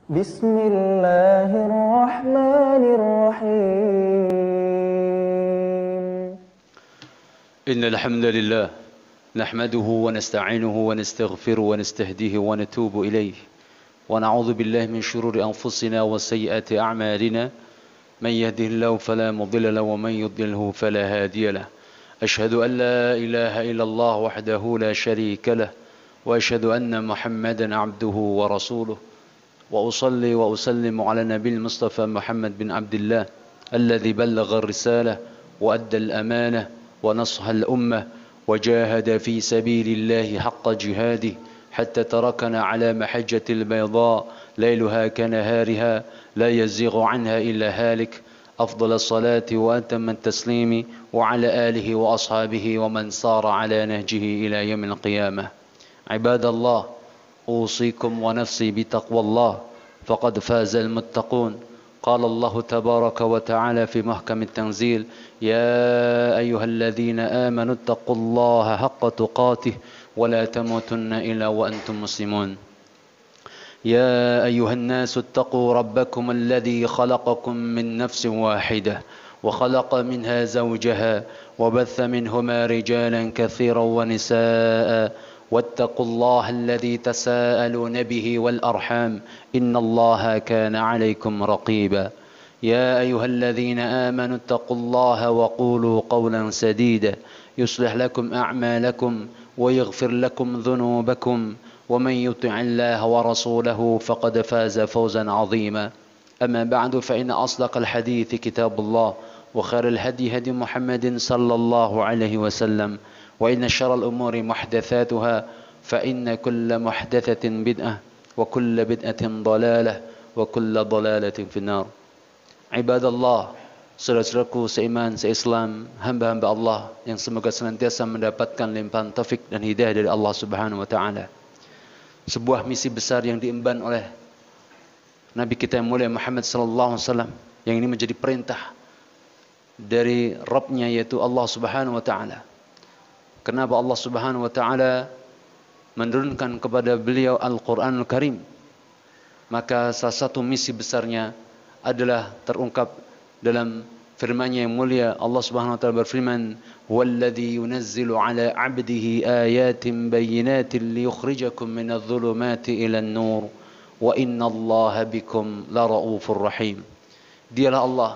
بسم الله الرحمن الرحيم إن الحمد لله نحمده ونستعينه ونستغفره ونستهديه ونتوب إليه ونعوذ بالله من شرور أنفسنا وسيئات أعمالنا من يهده الله فلا مضل له ومن يضلله فلا هادي له أشهد أن لا إله إلا الله وحده لا شريك له وأشهد أن محمدا عبده ورسوله وأصلي وأسلم على النبي المصطفى محمد بن عبد الله الذي بلغ الرسالة وأدى الأمانة ونصح الأمة وجاهد في سبيل الله حق جهاده حتى تركنا على محجة البيضاء ليلها كنهارها لا يزيغ عنها إلا هالك أفضل الصلاة وأتم التسليم وعلى آله وأصحابه ومن سار على نهجه إلى يوم القيامة عباد الله أوصيكم ونفسي بتقوى الله فقد فاز المتقون قال الله تبارك وتعالى في محكم التنزيل يا أيها الذين آمنوا اتقوا الله حق تقاته ولا تموتن إلا وأنتم مسلمون يا أيها الناس اتقوا ربكم الذي خلقكم من نفس واحدة وخلق منها زوجها وبث منهما رجالا كثيرا ونساء واتقوا الله الذي تساءلون به والأرحام إن الله كان عليكم رقيبا يا أيها الذين آمنوا اتقوا الله وقولوا قولا سديدا يصلح لكم أعمالكم ويغفر لكم ذنوبكم ومن يطع الله ورسوله فقد فاز فوزا عظيما أما بعد فإن أصدق الحديث كتاب الله وخير الهدي هدي محمد صلى الله عليه وسلم وإن شر الأمور محدثاتها فإن كل محدثة بدعة وكل بدعة ضلالة وكل ضلالة في النار عباد الله saudara-saudaraku seiman, seislam, hamba-hamba Allah yang semoga senantiasa mendapatkan limpahan taufik dan hidayah dari Allah Subhanahu wa taala. Sebuah misi besar yang diemban oleh Nabi kita yang mulia Muhammad sallallahu alaihi wasallam yang ini menjadi perintah dari Rabb-Nya yaitu Allah Subhanahu wa taala. Kenapa Allah Subhanahu wa taala menurunkan kepada beliau Al-Qur'anul Karim? Maka salah satu misi besarnya adalah terungkap dalam firman-Nya yang mulia. Allah Subhanahu wa taala berfirman, "Walladzi yunazzilu 'ala 'abdihi ayatin bayyinatin liyukhrijakum minadh-dhulumati ilan nur wa innallaha bikum laraufur rahim." Dialah Allah,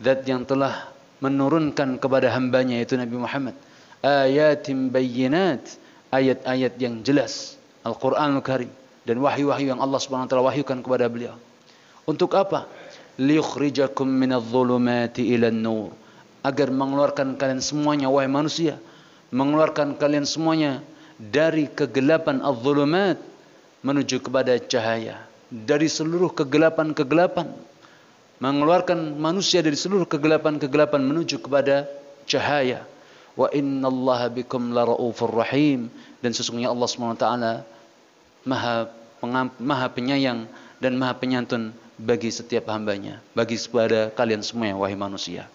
zat yang telah menurunkan kepada hambanya yaitu Nabi Muhammad ayatin bayyinat, ayat-ayat yang jelas, Al-Qur'anul Karim dan wahyu-wahyu yang Allah Subhanahu wa taala wahyukan kepada beliau. Untuk apa? Liyukhrijakum minadh-dhulumati ilan nur, agar mengeluarkan kalian semuanya wahai manusia, mengeluarkan kalian semuanya dari kegelapan adh-dhulumat menuju kepada cahaya, dari seluruh kegelapan-kegelapan, mengeluarkan manusia dari seluruh kegelapan-kegelapan menuju kepada cahaya. Wa innallaha bikum laraufur rahim, dan sesungguhnya Allah SWT maha penyayang dan maha penyantun bagi setiap hambanya, bagi kepada kalian semua wahai manusia.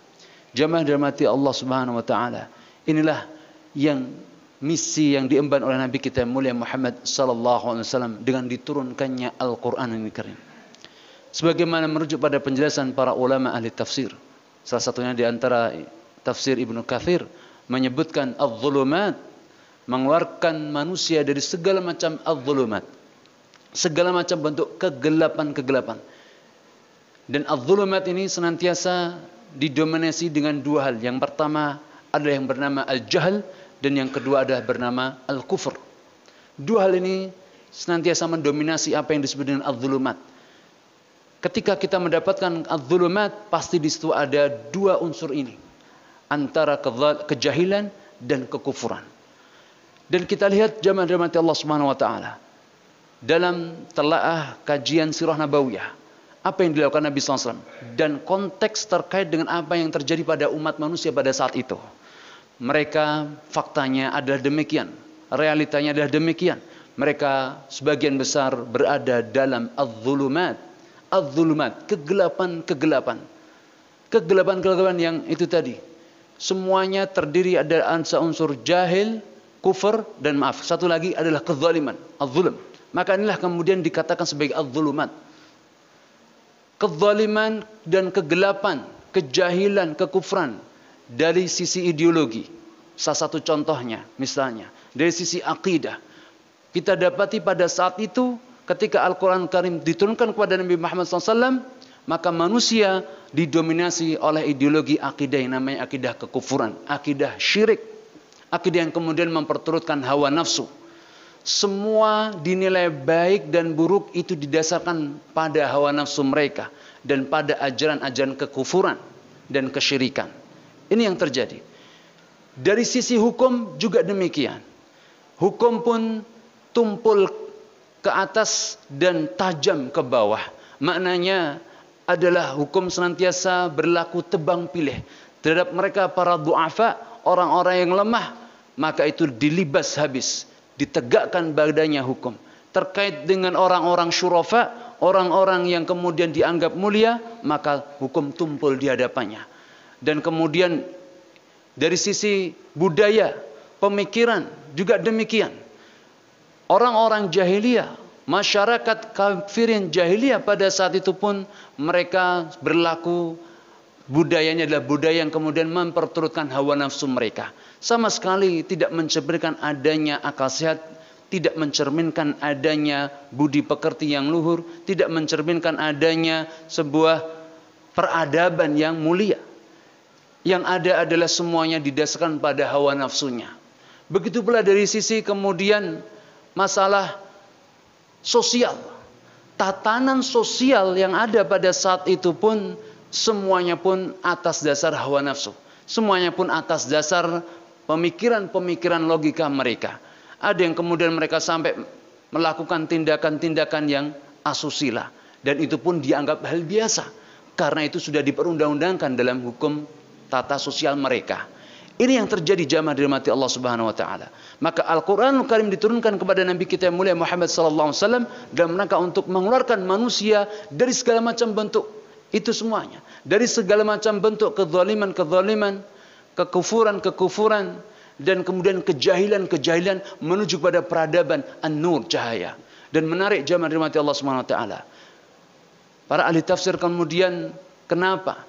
Jamaah dirahmati Allah Subhanahu wa taala, inilah yang misi yang diemban oleh Nabi kita yang mulia Muhammad sallallahu alaihi wasallam dengan diturunkannya Al-Qur'an Al-Karim. Sebagaimana merujuk pada penjelasan para ulama ahli tafsir, salah satunya di antara tafsir Ibnu Katsir menyebutkan adz-dzulumat, mengeluarkan manusia dari segala macam adz-dzulumat, segala macam bentuk kegelapan-kegelapan. Dan adz-dzulumat ini senantiasa didominasi dengan dua hal. Yang pertama adalah yang bernama al-jahl, dan yang kedua adalah bernama al-kufr. Dua hal ini senantiasa mendominasi apa yang disebut dengan adz-dzulumat. Ketika kita mendapatkan adz-dzulumat, pasti di situ ada dua unsur ini, antara kejahilan dan kekufuran. Dan kita lihat jamaah dirahmati Allah Subhanahu wa taala, dalam telaah kajian sirah nabawiyah, apa yang dilakukan Nabi SAW dan konteks terkait dengan apa yang terjadi pada umat manusia pada saat itu. Mereka faktanya adalah demikian, realitanya adalah demikian. Mereka sebagian besar berada dalam adz-dzulumat, kegelapan-kegelapan. Kegelapan-kegelapan yang itu tadi, semuanya terdiri ada unsur jahil, kufur, dan maaf. Satu lagi adalah kezaliman, az-zulm. Maka inilah kemudian dikatakan sebagai adz-dzulumat. kezaliman dan kegelapan, kejahilan, kekufran dari sisi ideologi. Salah satu contohnya, misalnya dari sisi akidah, kita dapati pada saat itu ketika Al-Quran Karim diturunkan kepada Nabi Muhammad SAW, maka manusia didominasi oleh ideologi akidah yang namanya akidah kekufuran, akidah syirik, akidah yang kemudian memperturutkan hawa nafsu. Semua dinilai baik dan buruk itu didasarkan pada hawa nafsu mereka dan pada ajaran-ajaran kekufuran dan kesyirikan. Ini yang terjadi. Dari sisi hukum juga demikian. Hukum pun tumpul ke atas dan tajam ke bawah. Maknanya adalah hukum senantiasa berlaku tebang pilih terhadap mereka para du'afa, orang-orang yang lemah, maka itu dilibas habis, ditegakkan badannya hukum. Terkait dengan orang-orang syurafa, orang-orang yang kemudian dianggap mulia, maka hukum tumpul di hadapannya. Dan kemudian dari sisi budaya, pemikiran juga demikian. Orang-orang jahiliyah, masyarakat kafirin jahiliyah pada saat itu pun mereka berlaku, budayanya adalah budaya yang kemudian memperturutkan hawa nafsu mereka. Sama sekali tidak mencerminkan adanya akal sehat, tidak mencerminkan adanya budi pekerti yang luhur, tidak mencerminkan adanya sebuah peradaban yang mulia. Yang ada adalah semuanya didasarkan pada hawa nafsunya. Begitu pula dari sisi kemudian masalah sosial. Tatanan sosial yang ada pada saat itu pun semuanya pun atas dasar hawa nafsu. Semuanya pun atas dasar pemikiran-pemikiran logika mereka. Ada yang kemudian mereka sampai melakukan tindakan-tindakan yang asusila. Dan itu pun dianggap hal biasa. Karena itu sudah diperundang-undangkan dalam hukum tata sosial mereka. Ini yang terjadi jamaah dirahmati Allah Subhanahu wa taala. Maka Al-Qur'anul Karim diturunkan kepada Nabi kita yang mulia Muhammad sallallahu alaihi wasallam dalam rangka untuk mengeluarkan manusia dari segala macam bentuk itu semuanya. Dari segala macam bentuk kezaliman-kezaliman, kekufuran-kekufuran dan kemudian kejahilan-kejahilan menuju pada peradaban an-nur, cahaya. Dan menarik jamaah dirahmati Allah Subhanahu wa taala. Para ahli tafsir kemudian kenapa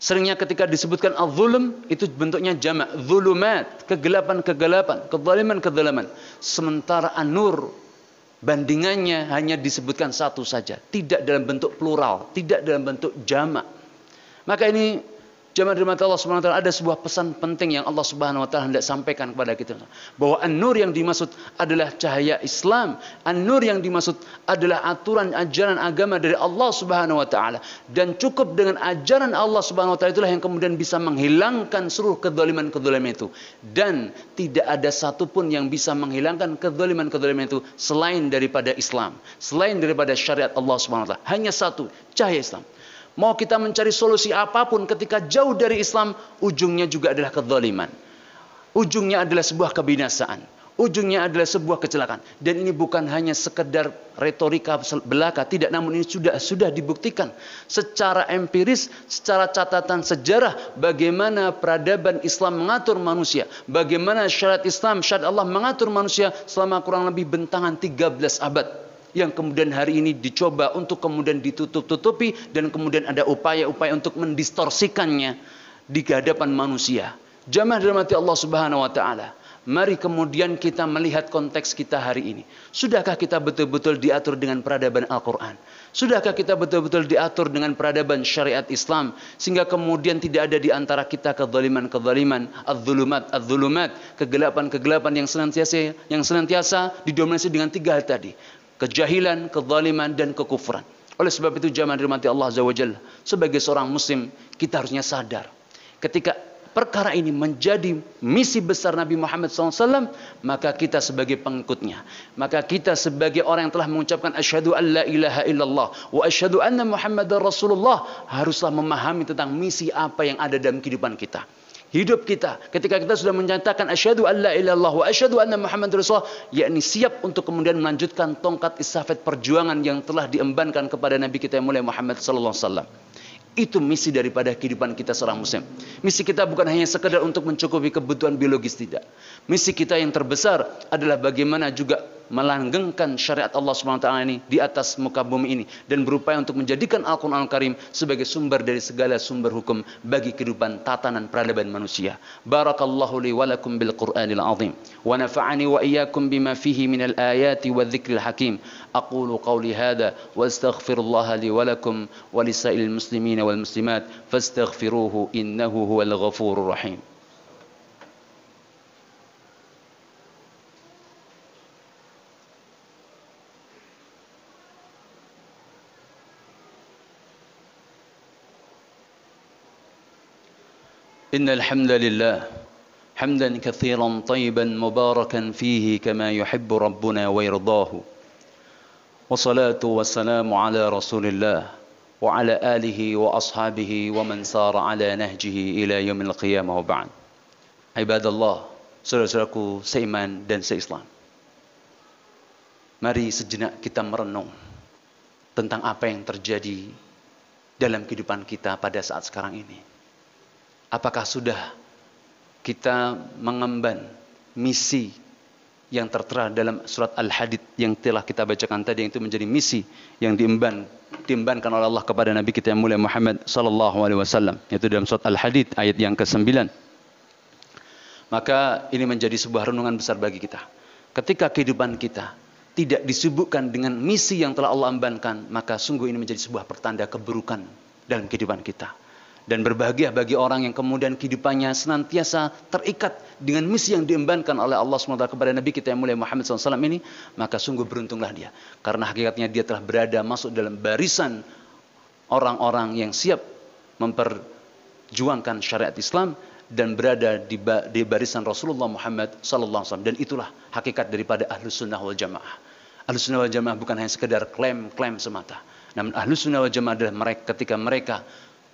seringnya ketika disebutkan al-zulm itu bentuknya jamak, zulumat, kegelapan-kegelapan, kezaliman-kezaliman. Sementara an-nur bandingannya hanya disebutkan satu saja, tidak dalam bentuk plural, tidak dalam bentuk jamak. Maka ini jamaah dirahmati Allah Subhanahu wa taala, ada sebuah pesan penting yang Allah Subhanahu wa taala hendak sampaikan kepada kita, bahwa an-nur yang dimaksud adalah cahaya Islam, an-nur yang dimaksud adalah aturan ajaran agama dari Allah Subhanahu wa taala, dan cukup dengan ajaran Allah Subhanahu wa taala itulah yang kemudian bisa menghilangkan seluruh kezaliman-kezaliman itu, dan tidak ada satupun yang bisa menghilangkan kezaliman-kezaliman itu selain daripada Islam, selain daripada syariat Allah Subhanahu wa taala. Hanya satu, cahaya Islam. Mau kita mencari solusi apapun ketika jauh dari Islam, ujungnya juga adalah kezaliman. Ujungnya adalah sebuah kebinasaan. Ujungnya adalah sebuah kecelakaan. Dan ini bukan hanya sekedar retorika belaka, tidak, namun ini sudah dibuktikan secara empiris, secara catatan sejarah bagaimana peradaban Islam mengatur manusia, bagaimana syariat Islam, syariat Allah mengatur manusia selama kurang lebih bentangan 13 abad. Yang kemudian hari ini dicoba untuk kemudian ditutup-tutupi dan kemudian ada upaya-upaya untuk mendistorsikannya di hadapan manusia. Jamaah dirahmati Allah Subhanahu wa taala. Mari kemudian kita melihat konteks kita hari ini. Sudahkah kita betul-betul diatur dengan peradaban Al-Qur'an? Sudahkah kita betul-betul diatur dengan peradaban syariat Islam sehingga kemudian tidak ada di antara kita kezaliman-kezaliman, az-zulumat, kegelapan-kegelapan yang senantiasa didominasi dengan tiga hal tadi. Kejahilan, kezaliman, dan kekufuran. Oleh sebab itu jamaah dirahmati Allah Azza wa Jalla, sebagai seorang muslim kita harusnya sadar ketika perkara ini menjadi misi besar Nabi Muhammad SAW, maka kita sebagai pengikutnya, maka kita sebagai orang yang telah mengucapkan asyhadu an la ilaha illallah wa asyhadu anna Muhammadar Rasulullah, haruslah memahami tentang misi apa yang ada dalam kehidupan kita. Hidup kita, ketika kita sudah menyatakan asyhadu an la ilaha illallah wa asyhadu anna Muhammadar Rasulullah, yakni siap untuk kemudian melanjutkan tongkat estafet perjuangan yang telah diembankan kepada Nabi kita yang mulia Muhammad sallallahu alaihi wasallam. Itu misi daripada kehidupan kita seorang muslim. Misi kita bukan hanya sekedar untuk mencukupi kebutuhan biologis, tidak. Misi kita yang terbesar adalah bagaimana juga melanggengkan syariat Allah Subhanahu wa taala ini di atas muka bumi ini dan berupaya untuk menjadikan Al-Qur'an Al-Karim sebagai sumber dari segala sumber hukum bagi kehidupan tatanan peradaban manusia. Barakallahu li wa lakum bil Qur'anil azim wa nafa'ani wa iyyakum bima fihi minal ayati wadh-dhikril hakim. Aqulu qawli hadha wa astaghfirullaha li wa lakum wa lisa'il muslimina wal muslimat fastaghfiruhu innahu huwal ghafurur rahim. إن الحمد لله حمدا كثيرا طيبا مباركا فيه كما يحب ربنا ويرضاه والصلاة والسلام على رسول الله وعلى آله وأصحابه ومن سار على نهجه إلى يوم القيامة وبعد. عباد الله, saudara-saudaraku seiman dan seislam, mari sejenak kita merenung tentang apa yang terjadi dalam kehidupan kita pada saat sekarang ini. Apakah sudah kita mengemban misi yang tertera dalam surat Al-Hadid yang telah kita bacakan tadi, yang itu menjadi misi yang diembankan oleh Allah kepada Nabi kita yang mulia Muhammad sallallahu alaihi wasallam, yaitu dalam surat Al-Hadid ayat yang ke-9. Maka ini menjadi sebuah renungan besar bagi kita. Ketika kehidupan kita tidak disibukkan dengan misi yang telah Allah embankan, maka sungguh ini menjadi sebuah pertanda keburukan dalam kehidupan kita. Dan berbahagia bagi orang yang kemudian kehidupannya senantiasa terikat dengan misi yang diembankan oleh Allah SWT kepada Nabi kita yang mulia Muhammad SAW ini, maka sungguh beruntunglah dia. Karena hakikatnya dia telah berada masuk dalam barisan orang-orang yang siap memperjuangkan syariat Islam dan berada di barisan Rasulullah Muhammad SAW. Dan itulah hakikat daripada Ahlus Sunnah wal Jamaah. Ahlus Sunnah wal Jamaah bukan hanya sekedar klaim-klaim semata. Namun Ahlus Sunnah wal Jamaah adalah mereka ketika mereka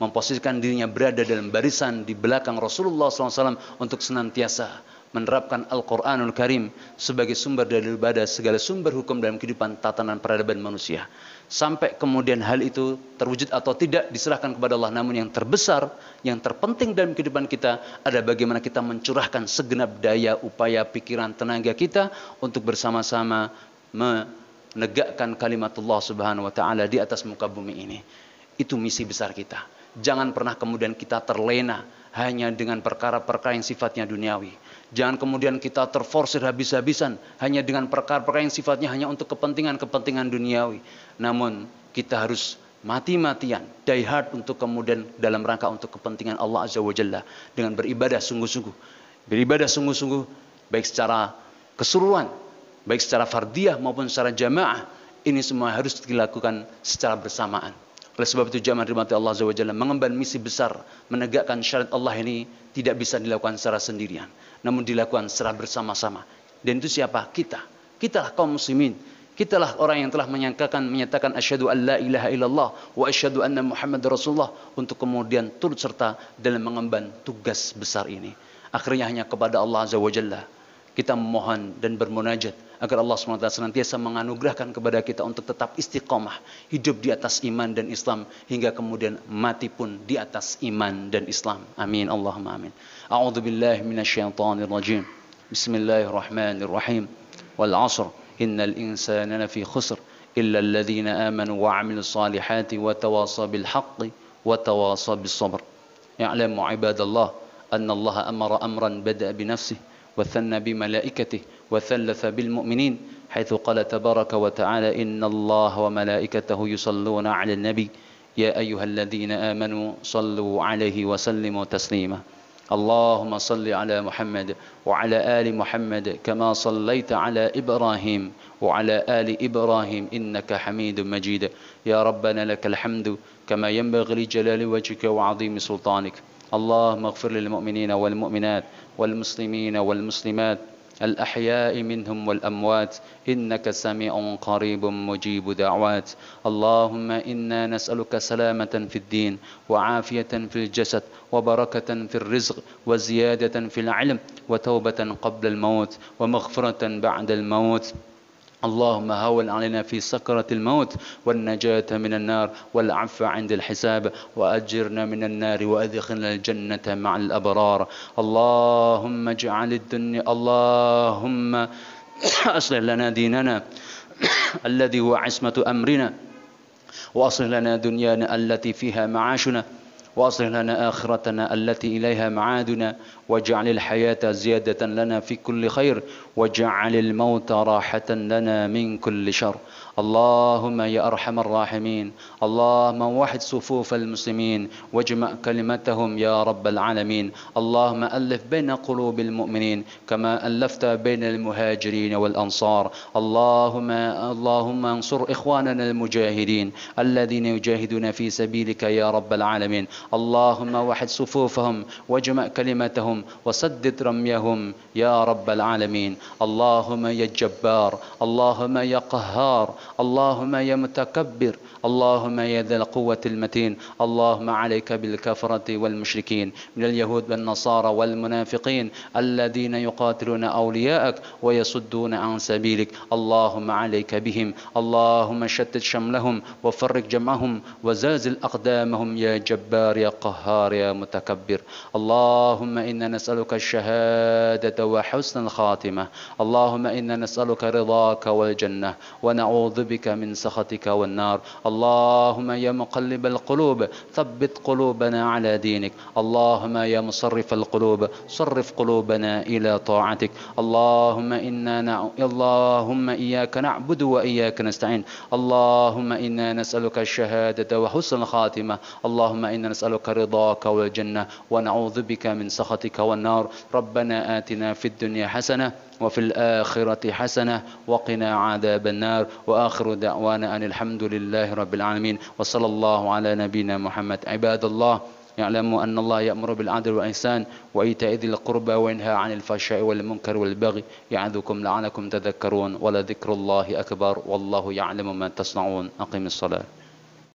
memposisikan dirinya berada dalam barisan di belakang Rasulullah SAW untuk senantiasa menerapkan Al-Quranul Karim sebagai sumber daripada segala sumber hukum dalam kehidupan tatanan peradaban manusia. Sampai kemudian hal itu terwujud atau tidak diserahkan kepada Allah. Namun yang terbesar, yang terpenting dalam kehidupan kita adalah bagaimana kita mencurahkan segenap daya, upaya, pikiran, tenaga kita untuk bersama-sama menegakkan kalimatullah Subhanahu wa ta'ala di atas muka bumi ini. Itu misi besar kita. Jangan pernah kemudian kita terlena hanya dengan perkara-perkara yang sifatnya duniawi. Jangan kemudian kita terforsir habis-habisan hanya dengan perkara-perkara yang sifatnya hanya untuk kepentingan-kepentingan duniawi. Namun kita harus mati-matian, die hard untuk kemudian dalam rangka untuk kepentingan Allah Azza wa Jalla dengan beribadah sungguh-sungguh. Beribadah sungguh-sungguh baik secara keseluruhan, baik secara fardiyah maupun secara jamaah. Ini semua harus dilakukan secara bersamaan. Oleh sebab itu jamaah dirahmati Allah Azza wa Jalla, mengemban misi besar menegakkan syariat Allah ini tidak bisa dilakukan secara sendirian, namun dilakukan secara bersama-sama. Dan itu siapa? Kita. Kitalah kaum muslimin. Kitalah orang yang telah menyatakan asyhadu an la ilaha illallah wa asyhadu anna Muhammad Rasulullah, untuk kemudian turut serta dalam mengemban tugas besar ini. Akhirnya hanya kepada Allah Azza wa Jalla kita memohon dan bermunajat agar Allah SWT senantiasa menganugerahkan kepada kita untuk tetap istiqomah, hidup di atas iman dan Islam, hingga kemudian mati pun di atas iman dan Islam. Amin, Allahumma amin. A'udzu billahi minasyaitonir rajim. Bismillahirrahmanirrahim. Wal 'ashr, innal insana lafi khusr illa alladhina amanu wa 'amilus salihati wa tawasaw bil haqqi wa tawasaw bis sabr. Ya'lamu 'ibadallah anna Allah amara amran bada'a bi nafsihi وثنى بملائكته وثلث بالمؤمنين حيث قال تبارك وتعالى إن الله وملائكته يصلون على النبي يا أيها الذين آمنوا صلوا عليه وسلموا تسليما اللهم صل على محمد وعلى آل محمد كما صليت على إبراهيم وعلى آل إبراهيم إنك حميد مجيد يا ربنا لك الحمد كما ينبغي لجلال وجهك وعظيم سلطانك اللهم اغفر للمؤمنين والمؤمنات والمسلمين والمسلمات الأحياء منهم والأموات إنك سميع قريب مجيب دعوات اللهم إنا نسألك سلامة في الدين وعافية في الجسد وبركة في الرزق وزيادة في العلم وتوبة قبل الموت ومغفرة بعد الموت اللهم هون علينا في سكرة الموت والنجاة من النار والعفو عند الحساب وأجرنا من النار وأدخلنا الجنة مع الأبرار اللهم اجعل الدنيا اللهم أصلح لنا ديننا الذي هو عصمة أمرنا، وأصلح لنا دنيانا التي فيها معاشنا، وأصلح لنا آخرتنا التي إليها معادنا، واجعل الحياة زيادة لنا في كل خير، واجعل الموت راحة لنا من كل شر. اللهم يا أرحم الراحمين، اللهم وحد صفوف المسلمين واجمع كلمتهم يا رب العالمين. اللهم ألف بين قلوب المؤمنين كما ألفت بين المهاجرين والأنصار. اللهم انصر إخواننا المجاهدين الذين يجاهدون في سبيلك يا رب العالمين. اللهم وحد صفوفهم واجمع كلمتهم وسدد رميهم يا رب العالمين. اللهم يا جبار، اللهم يا قهار، اللهم يا متكبر، اللهم يا ذا القوة المتين. اللهم عليك بالكفرة والمشركين من اليهود والنصارى والمنافقين الذين يقاتلون أولياءك ويصدون عن سبيلك. اللهم عليك بهم، اللهم شتت شملهم وفرق جمعهم وزلزل أقدامهم يا جبار يا قهار يا متكبر. اللهم إنا نسألك الشهادة وحسن الخاتمة. اللهم إنا نسألك رضاك والجنة ونعوذ بك من سخطك والنار. اللهم يا مقلب القلوب ثبت قلوبنا على دينك. اللهم يا مصرف القلوب صرف قلوبنا إلى طاعتك. اللهم إياك نعبد وإياك نستعين. اللهم إنا نسألك الشهادة وحسن الخاتمة. اللهم إنا نسألك رضاك والجنة ونعوذ بك من سخطك والنار. ربنا آتنا في الدنيا حسنة وفي الآخرة حسنة وقنا عذاب النار. وآخر دعوانا أن الحمد لله رب العالمين، وصلى الله على نبينا محمد. عباد الله، يعلموا أن الله يأمر بالعدل والإحسان وإيتاء ذي القربى وينهى عن الفحشاء والمنكر والبغي يعظكم لعلكم تذكرون. ولذكر الله أكبر والله يعلم ما تصنعون. أقم الصلاة.